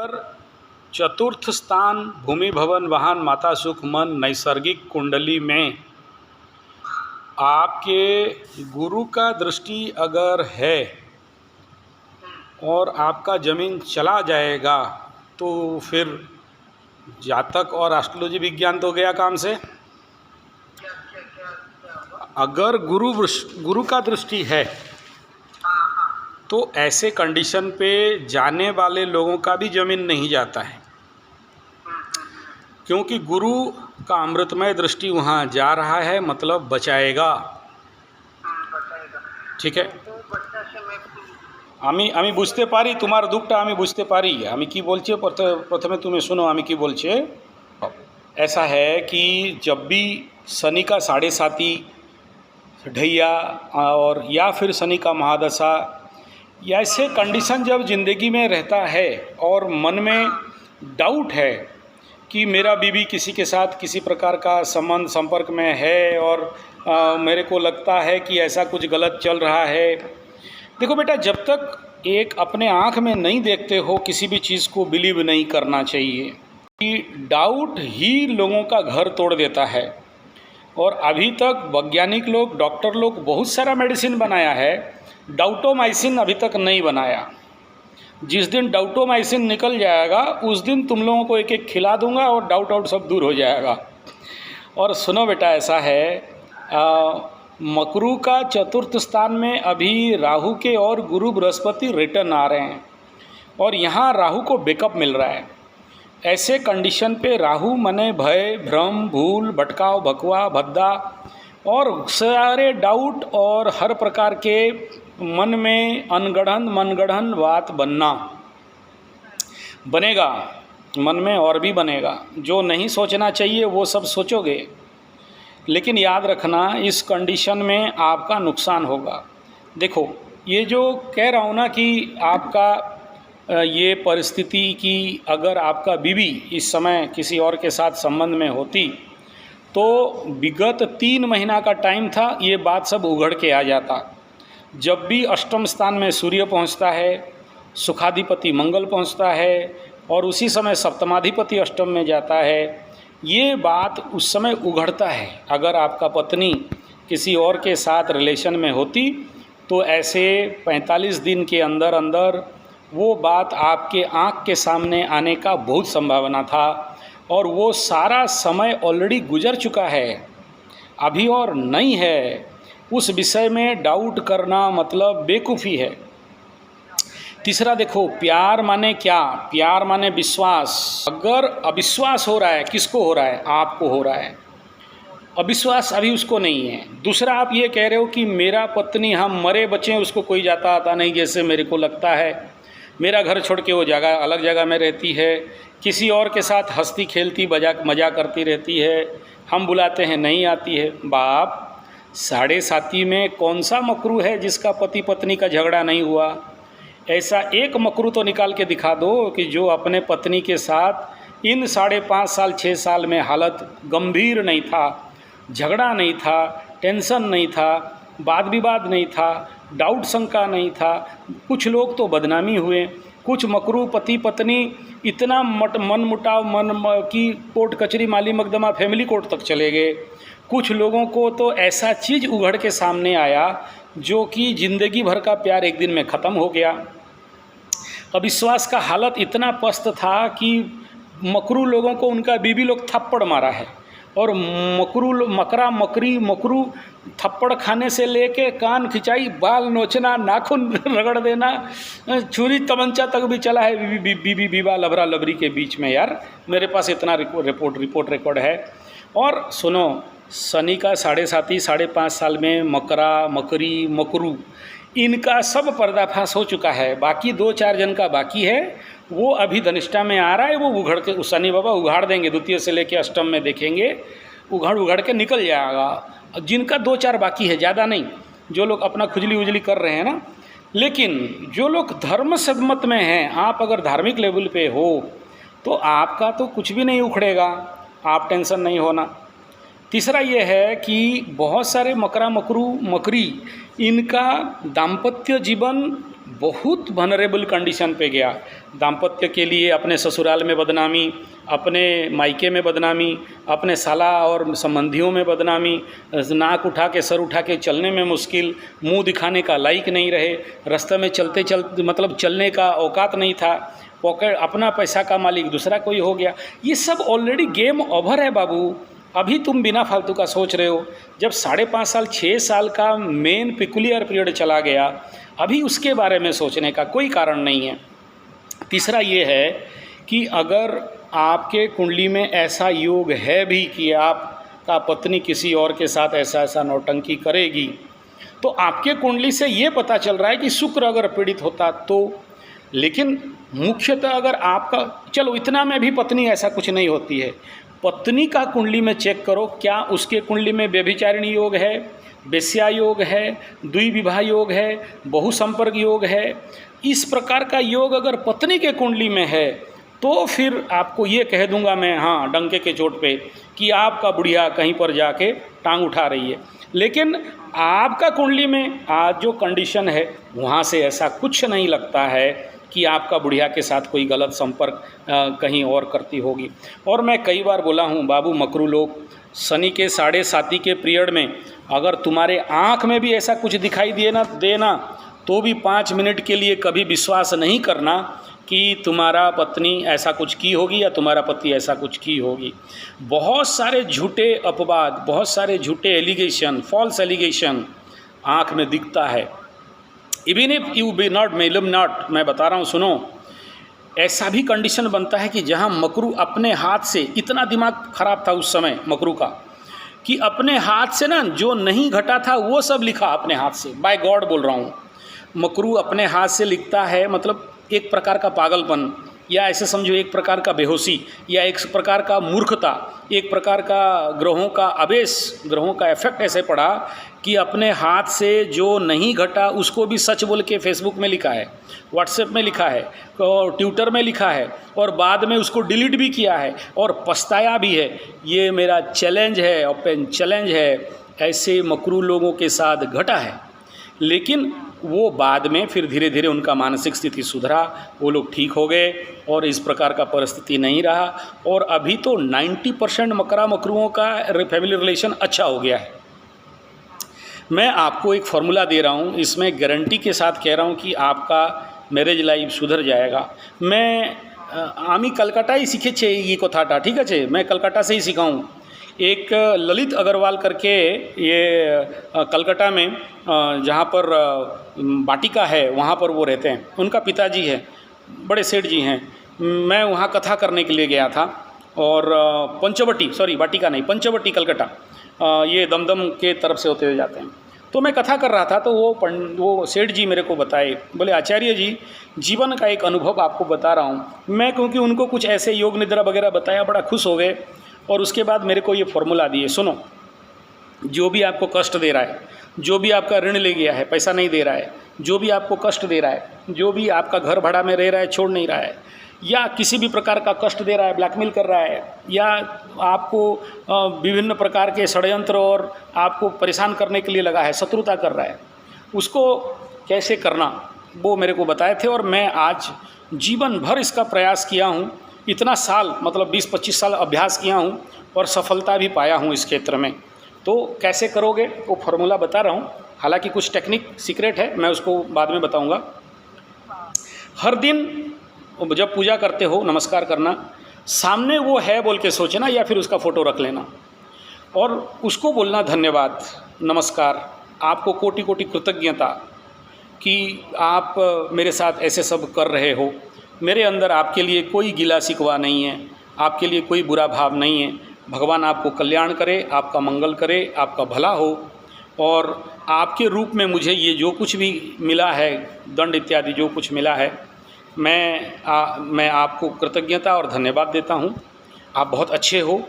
पर चतुर्थ स्थान भूमि भवन वाहन माता सुख मन नैसर्गिक कुंडली में आपके गुरु का दृष्टि अगर है और आपका ज़मीन चला जाएगा तो फिर जातक और एस्ट्रोलॉजी विज्ञान तो गया काम से। अगर गुरु का दृष्टि है तो ऐसे कंडीशन पे जाने वाले लोगों का भी ज़मीन नहीं जाता है, क्योंकि गुरु का अमृतमय दृष्टि वहाँ जा रहा है, मतलब बचाएगा। ठीक है, আমি বুঝতে পারি তোমার দুঃখটা, আমি বুঝতে পারি। আমি কি বলছি প্রথমে তুমি सुनो আমি কি বলছে। ऐसा है कि जब भी शनि का साढ़े साती ढैया और या फिर शनि का महादशा या ऐसे कंडीशन जब ज़िंदगी में रहता है और मन में डाउट है कि मेरा बीवी किसी के साथ किसी प्रकार का संबंध संपर्क में है और मेरे को लगता है कि ऐसा कुछ गलत चल रहा है। देखो बेटा, जब तक एक अपने आँख में नहीं देखते हो किसी भी चीज़ को बिलीव नहीं करना चाहिए, कि डाउट ही लोगों का घर तोड़ देता है। और अभी तक वैज्ञानिक लोग, डॉक्टर लोग बहुत सारा मेडिसिन बनाया है, डाउटोमाइसिन अभी तक नहीं बनाया। जिस दिन डाउटोमाइसिन निकल जाएगा उस दिन तुम लोगों को एक एक खिला दूंगा और डाउट सब दूर हो जाएगा। और सुनो बेटा, ऐसा है मकरू का चतुर्थ स्थान में अभी राहु के और गुरु बृहस्पति रिटर्न आ रहे हैं और यहाँ राहु को बैकअप मिल रहा है। ऐसे कंडीशन पे राहु मने भय, भ्रम, भूल, भटकाव, भकवा, भद्दा और सारे डाउट और हर प्रकार के मन में मनगढ़ंत बात बनेगा मन में, और भी बनेगा। जो नहीं सोचना चाहिए वो सब सोचोगे, लेकिन याद रखना इस कंडीशन में आपका नुकसान होगा। देखो, ये जो कह रहा हूँ ना कि आपका ये परिस्थिति कि अगर आपका बीवी इस समय किसी और के साथ संबंध में होती तो विगत 3 महीना का टाइम था, ये बात सब उघड़ के आ जाता। जब भी अष्टम स्थान में सूर्य पहुंचता है, सुखाधिपति मंगल पहुंचता है और उसी समय सप्तमाधिपति अष्टम में जाता है, ये बात उस समय उघड़ता है। अगर आपका पत्नी किसी और के साथ रिलेशन में होती तो ऐसे 45 दिन के अंदर अंदर वो बात आपके आँख के सामने आने का बहुत संभावना था, और वो सारा समय ऑलरेडी गुजर चुका है, अभी और नहीं है। उस विषय में डाउट करना मतलब बेवकूफ़ी है। तीसरा देखो, प्यार माने क्या? प्यार माने विश्वास। अगर अविश्वास हो रहा है, किसको हो रहा है? आपको हो रहा है। अविश्वास अभी उसको नहीं है। दूसरा, आप ये कह रहे हो कि मेरा पत्नी, हम मरे बचे, उसको कोई जाता आता नहीं, जैसे मेरे को लगता है। मेरा घर छोड़ के वो जगह अलग जगह में रहती है, किसी और के साथ हंसती खेलती मजा करती रहती है, हम बुलाते हैं नहीं आती है। बाप, साढ़े साती में कौन सा मकरू है जिसका पति पत्नी का झगड़ा नहीं हुआ? ऐसा एक मकरू तो निकाल के दिखा दो कि जो अपने पत्नी के साथ इन 5.5 साल 6 साल में हालत गंभीर नहीं था, झगड़ा नहीं था, टेंशन नहीं था, वाद विवाद नहीं था, डाउट शंका नहीं था। कुछ लोग तो बदनामी हुए, कुछ मकरू पति पत्नी इतना मन मुटाव की कोर्ट कचहरी माली मकदमा फैमिली कोर्ट तक चले गए। कुछ लोगों को तो ऐसा चीज़ उघड़ के सामने आया जो कि ज़िंदगी भर का प्यार एक दिन में ख़त्म हो गया। अविश्वास का हालत इतना पस्त था कि मकरू लोगों को उनका बीवी लोग थप्पड़ मारा है, और मकरू थप्पड़ खाने से लेके कान खिंचाई, बाल नोचना, नाखून रगड़ देना, छुरी तमंचा तक भी चला है बीवी विवाह लबरा लबरी के बीच में। यार, मेरे पास इतना रिकॉर्ड है। और सुनो, शनि का 7.5 साल में मकरू इनका सब पर्दाफाश हो चुका है। बाकी 2-4 जन का बाकी है, वो अभी धनिष्ठा में आ रहा है। वो उघड़ के शनि बाबा उघाड़ देंगे, द्वितीय से लेकर अष्टम में देखेंगे, उघड़ के निकल जाएगा। जिनका 2-4 बाकी है, ज़्यादा नहीं, जो लोग अपना खुजली उजली कर रहे हैं ना। लेकिन जो लोग धर्म सदमत में हैं, आप अगर धार्मिक लेवल पे हो तो आपका तो कुछ भी नहीं उखड़ेगा, आप टेंशन नहीं होना। तीसरा ये है कि बहुत सारे मकरी इनका दाम्पत्य जीवन बहुत वनरेबल कंडीशन पे गया। दाम्पत्य के लिए अपने ससुराल में बदनामी, अपने मायके में बदनामी, अपने साला और संबंधियों में बदनामी, नाक उठा के सर उठा के चलने में मुश्किल, मुंह दिखाने का लायक नहीं रहे, रास्ते में चलते चलते मतलब चलने का औकात नहीं था, पॉकेट अपना पैसा का मालिक दूसरा कोई हो गया। ये सब ऑलरेडी गेम ओवर है बाबू। अभी तुम बिना फालतू का सोच रहे हो। जब 5.5 साल 6 साल का मेन पिकुलियर पीरियड चला गया, अभी उसके बारे में सोचने का कोई कारण नहीं है। तीसरा ये है कि अगर आपके कुंडली में ऐसा योग है भी कि आपका पत्नी किसी और के साथ ऐसा ऐसा नौटंकी करेगी, तो आपके कुंडली से ये पता चल रहा है कि शुक्र अगर पीड़ित होता तो। लेकिन मुख्यतः अगर आपका, चलो इतना में भी पत्नी ऐसा कुछ नहीं होती है, पत्नी का कुंडली में चेक करो, क्या उसके कुंडली में व्यभिचारिणी योग है, वेश्या योग है, द्विविवाह योग है, बहुसंपर्क योग है। इस प्रकार का योग अगर पत्नी के कुंडली में है तो फिर आपको ये कह दूंगा मैं, हाँ, डंके के चोट पे, कि आपका बुढ़िया कहीं पर जाके टांग उठा रही है। लेकिन आपका कुंडली में आज जो कंडीशन है वहाँ से ऐसा कुछ नहीं लगता है कि आपका बुढ़िया के साथ कोई गलत संपर्क कहीं और करती होगी। और मैं कई बार बोला हूँ बाबू, मकरू लोग, शनि के 7.5 के पीरियड में अगर तुम्हारे आँख में भी ऐसा कुछ दिखाई देना तो भी 5 मिनट के लिए कभी विश्वास नहीं करना कि तुम्हारा पत्नी ऐसा कुछ की होगी या तुम्हारा पति ऐसा कुछ की होगी। बहुत सारे झूठे अपवाद, बहुत सारे झूठे एलिगेशन, फॉल्स एलिगेशन आँख में दिखता है। Even if you be not मेलम नॉट, मैं बता रहा हूँ, सुनो, ऐसा भी कंडीशन बनता है कि जहाँ मकरू अपने हाथ से, इतना दिमाग खराब था उस समय मकरू का कि अपने हाथ से ना जो नहीं घटा था वो सब लिखा अपने हाथ से। बाय गॉड बोल रहा हूँ, मकरू अपने हाथ से लिखता है, मतलब एक प्रकार का पागलपन, या ऐसे समझो एक प्रकार का बेहोशी, या एक प्रकार का मूर्खता, एक प्रकार का ग्रहों का आवेश, ग्रहों का इफेक्ट ऐसे पड़ा कि अपने हाथ से जो नहीं घटा उसको भी सच बोल के फेसबुक में लिखा है, व्हाट्सएप में लिखा है, और ट्विटर में लिखा है, और बाद में उसको डिलीट भी किया है और पछताया भी है। ये मेरा चैलेंज है, ओपन चैलेंज है, ऐसे मकरू लोगों के साथ घटा है। लेकिन वो बाद में फिर धीरे धीरे उनका मानसिक स्थिति सुधरा, वो लोग ठीक हो गए और इस प्रकार का परिस्थिति नहीं रहा। और अभी तो 90% मकरुओं का फैमिली रिलेशन अच्छा हो गया है। मैं आपको एक फॉर्मूला दे रहा हूँ, इसमें गारंटी के साथ कह रहा हूँ कि आपका मैरिज लाइफ सुधर जाएगा। मैं आमी कलकत्ता ही सीखे छे ये कथाटा, ठीक है, मैं कलकत्ता से ही सीखा हूँ। एक ललित अग्रवाल करके ये कलकत्ता में जहाँ पर वाटिका है वहाँ पर वो रहते हैं, उनका पिताजी है, बड़े सेठ जी हैं। मैं वहाँ कथा करने के लिए गया था और पंचवटी, सॉरी वाटिका नहीं, पंचवटी कलकत्ता, ये दमदम के तरफ से होते हुए जाते हैं। तो मैं कथा कर रहा था तो वो सेठ जी मेरे को बताए, बोले आचार्य जी, जीवन का एक अनुभव आपको बता रहा हूँ मैं, क्योंकि उनको कुछ ऐसे योग निद्रा वगैरह बताया, बड़ा खुश हो गए। और उसके बाद मेरे को ये फॉर्मूला दिए, सुनो, जो भी आपको कष्ट दे रहा है, जो भी आपका ऋण ले गया है, पैसा नहीं दे रहा है, जो भी आपको कष्ट दे रहा है, जो भी आपका घर भाड़ा में रह रहा है, छोड़ नहीं रहा है, या किसी भी प्रकार का कष्ट दे रहा है, ब्लैकमेल कर रहा है, या आपको विभिन्न प्रकार के षड्यंत्र और आपको परेशान करने के लिए लगा है, शत्रुता कर रहा है, उसको कैसे करना वो मेरे को बताए थे। और मैं आज जीवन भर इसका प्रयास किया हूँ, इतना साल मतलब 20-25 साल अभ्यास किया हूँ और सफलता भी पाया हूँ इस क्षेत्र में। तो कैसे करोगे वो फॉर्मूला बता रहा हूँ, हालांकि कुछ टेक्निक सीक्रेट है, मैं उसको बाद में बताऊँगा। हर दिन जब पूजा करते हो नमस्कार करना, सामने वो है बोल के सोचना या फिर उसका फ़ोटो रख लेना और उसको बोलना धन्यवाद, नमस्कार, आपको कोटि कोटि कृतज्ञता कि आप मेरे साथ ऐसे सब कर रहे हो, मेरे अंदर आपके लिए कोई गिला शिकवा नहीं है, आपके लिए कोई बुरा भाव नहीं है, भगवान आपको कल्याण करे, आपका मंगल करे, आपका भला हो, और आपके रूप में मुझे ये जो कुछ भी मिला है, दंड इत्यादि जो कुछ मिला है, मैं आपको कृतज्ञता और धन्यवाद देता हूँ। आप बहुत अच्छे हो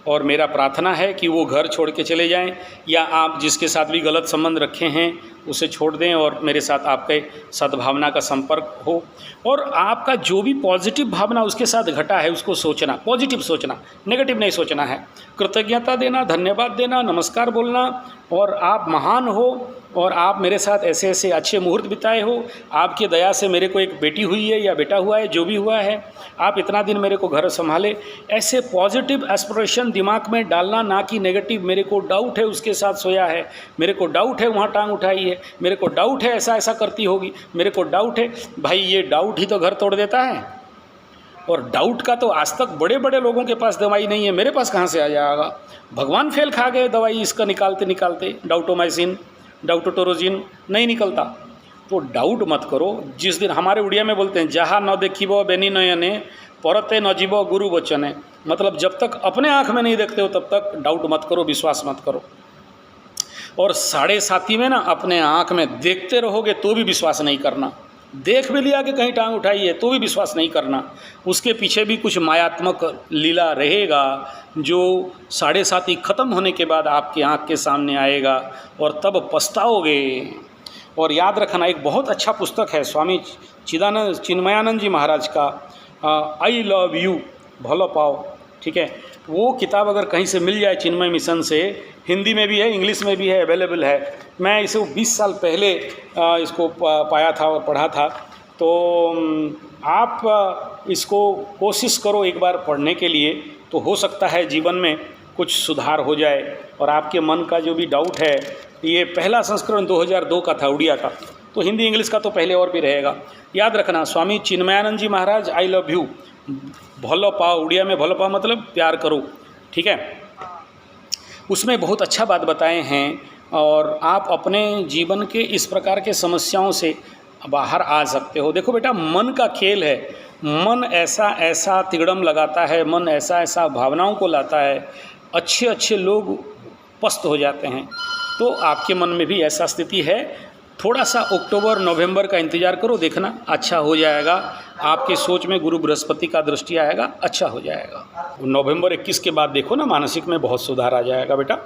और मेरा प्रार्थना है कि वो घर छोड़ के चले जाएं, या आप जिसके साथ भी गलत संबंध रखे हैं उसे छोड़ दें और मेरे साथ आपके सद्भावना का संपर्क हो। और आपका जो भी पॉजिटिव भावना उसके साथ घटा है उसको सोचना, पॉजिटिव सोचना, नेगेटिव नहीं सोचना है। कृतज्ञता देना, धन्यवाद देना, नमस्कार बोलना, और आप महान हो और आप मेरे साथ ऐसे ऐसे अच्छे मुहूर्त बिताए हो, आपकी दया से मेरे को एक बेटी हुई है या बेटा हुआ है, जो भी हुआ है, आप इतना दिन मेरे को घर संभाले। ऐसे पॉजिटिव एस्पिरेशन दिमाग में डालना, ना कि नेगेटिव। मेरे को डाउट है उसके साथ सोया है, मेरे को डाउट है वहाँ टांग उठाई है, मेरे को डाउट है ऐसा ऐसा करती होगी, मेरे को डाउट है। भाई ये डाउट ही तो घर तोड़ देता है। और डाउट का तो आज तक बड़े बड़े लोगों के पास दवाई नहीं है, मेरे पास कहाँ से आ जाएगा? भगवान फेल खा गए दवाई इसका निकालते निकालते, डाउटोमाइसिन, डाउटोटोरोजिन नहीं निकलता। तो डाउट मत करो। जिस दिन हमारे उड़िया में बोलते हैं जहाँ न देखिबो बेनी नयने परते न जीवो गुरु वचने, मतलब जब तक अपने आँख में नहीं देखते हो तब तक डाउट मत करो, विश्वास मत करो। और साढ़े साथी में ना अपने आँख में देखते रहोगे तो भी विश्वास नहीं करना। देख भी लिया कि कहीं टांग उठाई है तो भी विश्वास नहीं करना। उसके पीछे भी कुछ मायात्मक लीला रहेगा जो साढ़े साथी खत्म होने के बाद आपके आँख के सामने आएगा और तब पछताओगे। और याद रखना, एक बहुत अच्छा पुस्तक है स्वामी चिन्मयानंद जी महाराज का, आई लव यू, भलो पाओ, ठीक है। वो किताब अगर कहीं से मिल जाए चिन्मय मिशन से, हिंदी में भी है, इंग्लिश में भी है, अवेलेबल है। मैं इसे 20 साल पहले इसको पाया था और पढ़ा था। तो आप इसको कोशिश करो एक बार पढ़ने के लिए, तो हो सकता है जीवन में कुछ सुधार हो जाए। और आपके मन का जो भी डाउट है, ये पहला संस्करण 2002 का था उड़िया का, तो हिंदी इंग्लिश का तो पहले और भी रहेगा। याद रखना, स्वामी चिन्मयानंद जी महाराज आई लव यू, भलो पाओ, उड़िया में भलो पाओ मतलब प्यार करो, ठीक है। उसमें बहुत अच्छा बात बताए हैं और आप अपने जीवन के इस प्रकार के समस्याओं से बाहर आ सकते हो। देखो बेटा, मन का खेल है। मन ऐसा ऐसा तिगड़म लगाता है, मन ऐसा ऐसा भावनाओं को लाता है, अच्छे अच्छे लोग पस्त हो जाते हैं। तो आपके मन में भी ऐसा स्थिति है। थोड़ा सा अक्टूबर नवंबर का इंतज़ार करो, देखना अच्छा हो जाएगा। आपके सोच में गुरु बृहस्पति का दृष्टि आएगा, अच्छा हो जाएगा। नवंबर 21 के बाद देखो ना, मानसिक में बहुत सुधार आ जाएगा बेटा।